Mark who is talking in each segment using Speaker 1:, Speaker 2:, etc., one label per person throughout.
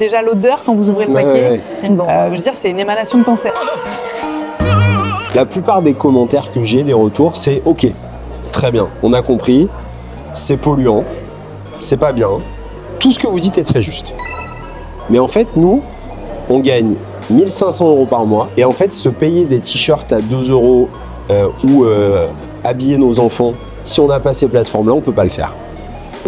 Speaker 1: Déjà l'odeur quand vous ouvrez le paquet,
Speaker 2: C'est une bombe.
Speaker 1: je veux dire, c'est une émanation de cancer.
Speaker 3: La plupart des commentaires que j'ai, des retours, c'est ok, très bien, on a compris, c'est polluant, c'est pas bien. Tout ce que vous dites est très juste. Mais en fait, nous, on gagne 1 500 € par mois. Et en fait, se payer des t-shirts à 2 € ou habiller nos enfants, si on n'a pas ces plateformes-là, on ne peut pas le faire.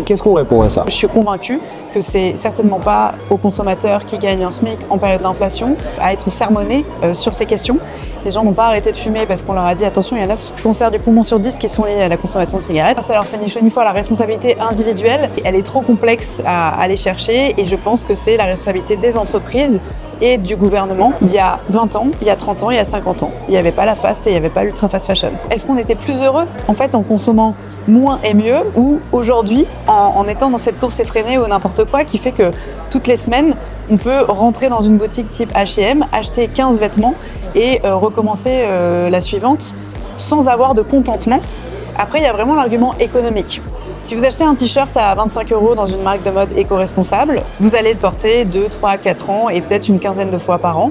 Speaker 3: Qu'est-ce qu'on répond à ça?
Speaker 1: Je suis convaincue que c'est certainement pas aux consommateurs qui gagnent un SMIC en période d'inflation à être sermonnés sur ces questions. Les gens n'ont pas arrêté de fumer parce qu'on leur a dit attention, il y a 9 cancers du poumon sur 10 qui sont liés à la consommation de cigarettes. Ça leur fait ni chaud ni froid. La responsabilité individuelle, elle est trop complexe à aller chercher et je pense que c'est la responsabilité des entreprises et du gouvernement. Il y a 20 ans, il y a 30 ans, il y a 50 ans, il n'y avait pas la fast et il n'y avait pas l'ultra fast fashion. Est-ce qu'on était plus heureux en fait en consommant moins et mieux ou aujourd'hui en étant dans cette course effrénée ou n'importe quoi qui fait que toutes les semaines on peut rentrer dans une boutique type H&M, acheter 15 vêtements et recommencer la suivante sans avoir de contentement. Après il y a vraiment l'argument économique. Si vous achetez un t-shirt à 25 € dans une marque de mode éco-responsable, vous allez le porter 2, 3, 4 ans et peut-être une quinzaine de fois par an.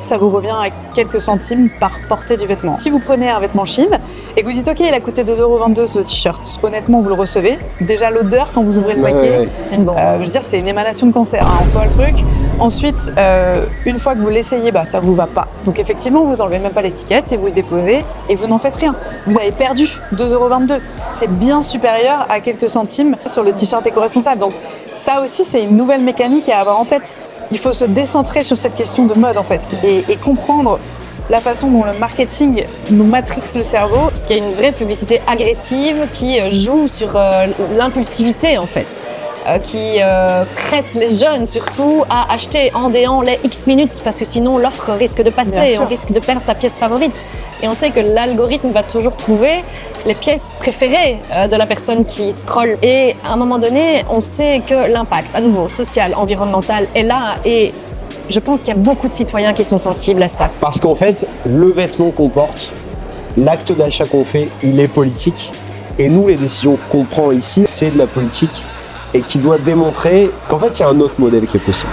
Speaker 1: Ça vous revient à quelques centimes par portée du vêtement. Si vous prenez un vêtement Chine et que vous dites ok, il a coûté 2,22 € ce t-shirt, honnêtement vous le recevez. Déjà l'odeur quand vous ouvrez le paquet,
Speaker 2: C'est une bombe.
Speaker 1: je veux dire c'est une émanation de cancer en soi le truc. Ensuite, une fois que vous l'essayez, ça vous va pas. Donc effectivement vous enlevez même pas l'étiquette et vous le déposez et vous n'en faites rien. Vous avez perdu 2,22 €. C'est bien supérieur à quelques centimes sur le t-shirt éco-responsable. Donc ça aussi c'est une nouvelle mécanique à avoir en tête. Il faut se décentrer sur cette question de mode en fait et comprendre la façon dont le marketing nous matrixe le cerveau.
Speaker 2: Parce qu'il y a une vraie publicité agressive qui joue sur l'impulsivité en fait. Qui presse les jeunes surtout à acheter en déant les X minutes parce que sinon l'offre risque de passer et on risque de perdre sa pièce favorite. Et on sait que l'algorithme va toujours trouver les pièces préférées de la personne qui scrolle. Et à un moment donné, on sait que l'impact, à nouveau, social, environnemental est là et je pense qu'il y a beaucoup de citoyens qui sont sensibles à ça.
Speaker 3: Parce qu'en fait, le vêtement qu'on porte, l'acte d'achat qu'on fait, il est politique. Et nous, les décisions qu'on prend ici, c'est de la politique et qui doit démontrer qu'en fait, il y a un autre modèle qui est possible.